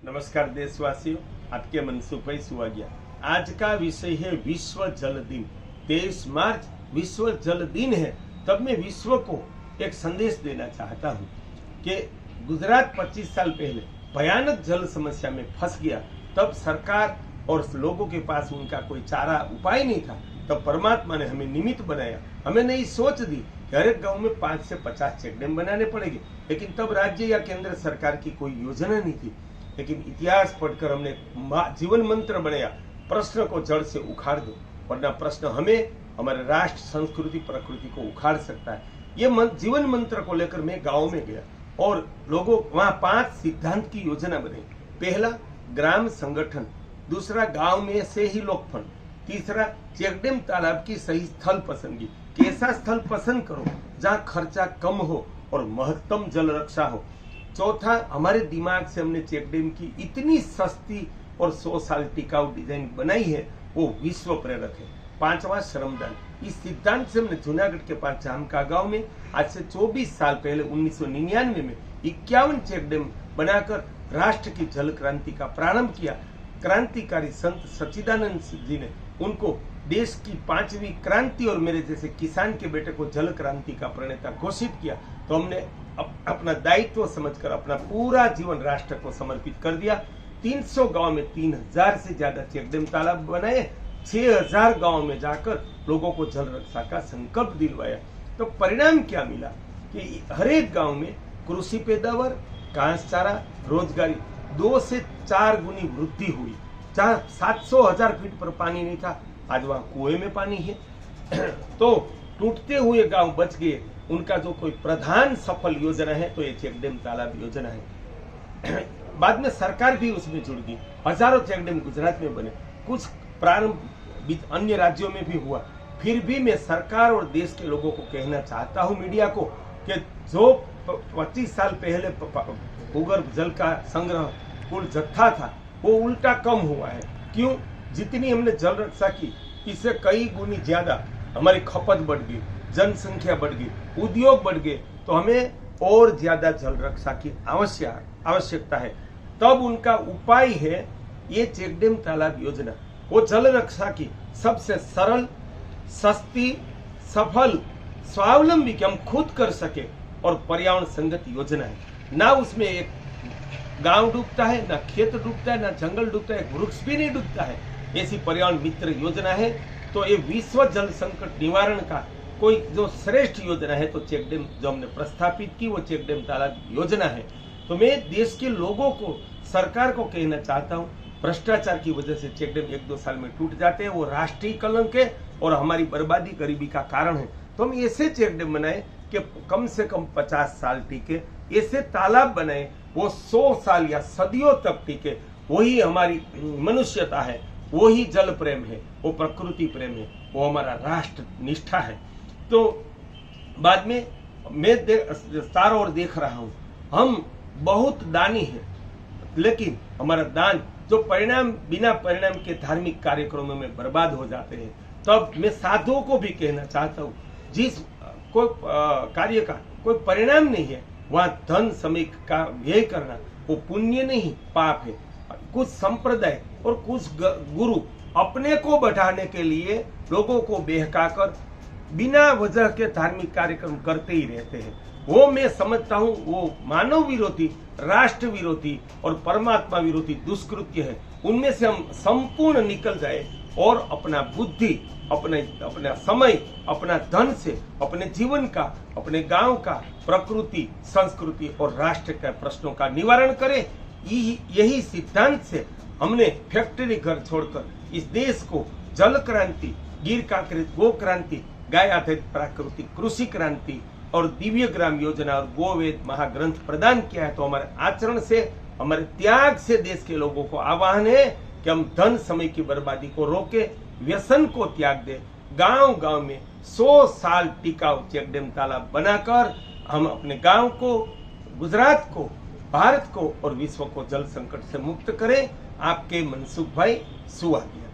नमस्कार देशवासियों, आपके मनसुख भाई सुवागिया। आज का विषय है विश्व जल दिन। 23 मार्च विश्व जल दिन है। तब मैं विश्व को एक संदेश देना चाहता हूँ कि गुजरात 25 साल पहले भयानक जल समस्या में फंस गया। तब सरकार और लोगों के पास उनका कोई चारा उपाय नहीं था। तब परमात्मा ने हमें निमित्त बनाया। हमें नई सोच दी कि हर एक गांव में 5 से 50 चेक डैम बनाने पड़ेंगे। लेकिन तब राज्य या केंद्र सरकार की कोई योजना नहीं थी। लेकिन इतिहास पढ़कर हमने जीवन मंत्र बनाया, प्रश्न को जड़ से उखाड़ दो, वरना प्रश्न हमें, हमारे राष्ट्र, संस्कृति, प्रकृति को उखाड़ सकता है। ये जीवन मंत्र को लेकर मैं गांव में गया और लोगों वहां 5 सिद्धांत की योजना बनाई। पहला, ग्राम संगठन। दूसरा, गांव में से ही लोग फंड। तीसरा, चेकडेम तालाब की सही स्थल पसंदगी। कैसा स्थल पसंद करो जहां खर्चा कम हो और महत्तम जल रक्षा हो। चौथा, हमारे दिमाग से हमने चेकडेम की इतनी सस्ती और 100 साल टिकाऊ डिजाइन बनाई है, वो विश्व प्रेरक है। पांचवा, श्रमदान। इस सिद्धांत से हमने जूनागढ़ के पास जामका गांव में आज से 24 साल पहले 1999 में 51 चेकडेम बनाकर राष्ट्र की जल क्रांति का प्रारंभ किया। क्रांतिकारी संत सच्चिदानंद जी ने उनको देश की 5वीं क्रांति और मेरे जैसे किसान के बेटे को जल क्रांति का प्रणेता घोषित किया। तो हमने अपना दायित्व समझकर अपना पूरा जीवन राष्ट्र को समर्पित कर दिया। 300 गांव में 3000 से ज्यादा चेकडेम तालाब बनाए। 6000 गांव में जाकर लोगों को जल रक्षा का संकल्प दिलवाया। तो परिणाम क्या मिला कि हर एक गांव में कृषि पैदावार, घास चारा, रोजगारी 2 से 4 गुनी वृद्धि हुई। जहां 700,000 फीट पर पानी नहीं था, आज वहां कुएं में पानी है। तो टूटते हुए गांव बच गए। उनका जो कोई प्रधान सफल योजना है तो ये चेकडेम तालाब योजना है। बाद में सरकार भी उसमें जुड़ गई। हजारों चेकडेम गुजरात में बने, कुछ प्रारंभ अन्य राज्यों में भी हुआ। फिर भी मैं सरकार और देश के लोगों को कहना चाहता हूं, मीडिया को, कि जो 25 साल पहले भूगर्भ जल का संग्रह कुल जत्था था वो उल्टा कम हुआ है। क्यों? जितनी हमने जल रक्षा की, इससे कई गुनी ज्यादा हमारी खपत बढ़ गई, जनसंख्या बढ़ गई, उद्योग बढ़ गए। तो हमें और ज्यादा जल रक्षा की आवश्यकता है। तब उनका उपाय है ये चेकडेम तालाब योजना। वो जल रक्षा की सबसे सरल, सस्ती, सफल, स्वावलंबी कि हम खुद कर सके और पर्यावरण संगत योजना है। ना उसमें एक गांव डूबता है, ना खेत डूबता है, ना जंगल डूबता है, वृक्ष भी नहीं डूबता है। ऐसी पर्यावरण मित्र योजना है। तो ये विश्व जल संकट निवारण का कोई जो श्रेष्ठ योजना है तो चेकडेम जो हमने प्रस्थापित की वो चेकडेम तालाब योजना है। तो मैं देश के लोगों को, सरकार को कहना चाहता हूँ, भ्रष्टाचार की वजह से चेकडेम 1-2 साल में टूट जाते हैं। वो राष्ट्रीय कलंक है और हमारी बर्बादी, गरीबी का कारण है। तो हम ऐसे चेकडेम बनाए कि कम से कम 50 साल टिके। ऐसे तालाब बनाए वो 100 साल या सदियों तक टिके। वही हमारी मनुष्यता है, वही जल प्रेम है, वो प्रकृति प्रेम है, वो हमारा राष्ट्र निष्ठा है। तो बाद में मैं चारों ओर देख रहा हूं, हम बहुत दानी हैं, लेकिन हमारा दान जो बिना परिणाम के धार्मिक कार्यक्रमों में बर्बाद हो जाते हैं। तब मैं साधुओं को भी कहना चाहता हूं, जिस कोई कार्य का कोई परिणाम नहीं है, वहां धन समय का व्यय करना वो पुण्य नहीं, पाप है। कुछ संप्रदाय और कुछ गुरु अपने को बढ़ाने के लिए लोगों को बहकाकर बिना वजह के धार्मिक कार्यक्रम करते ही रहते हैं। वो मैं समझता हूँ वो मानव विरोधी, राष्ट्र विरोधी और परमात्मा विरोधी दुष्कृत्य है। उनमें से हम संपूर्ण निकल जाए और अपना बुद्धि, अपना समय, अपना धन से अपने जीवन का, अपने गांव का, प्रकृति, संस्कृति और राष्ट्र के प्रश्नों का निवारण करें। यही सिद्धांत से हमने फैक्ट्री घर छोड़कर इस देश को जल क्रांति, गिर कांकृत गो क्रांति, गाय आधारित प्राकृतिक कृषि क्रांति और दिव्य ग्राम योजना और गोवेद महाग्रंथ प्रदान किया है। तो हमारे आचरण से, हमारे त्याग से देश के लोगों को आह्वान है कि हम धन समय की बर्बादी को रोके, व्यसन को त्याग दे। गांव गांव में 100 साल टिकाऊ चेकडेम तालाब बनाकर हम अपने गांव को, गुजरात को, भारत को और विश्व को जल संकट से मुक्त करें। आपके मनसुख भाई सुवागिया।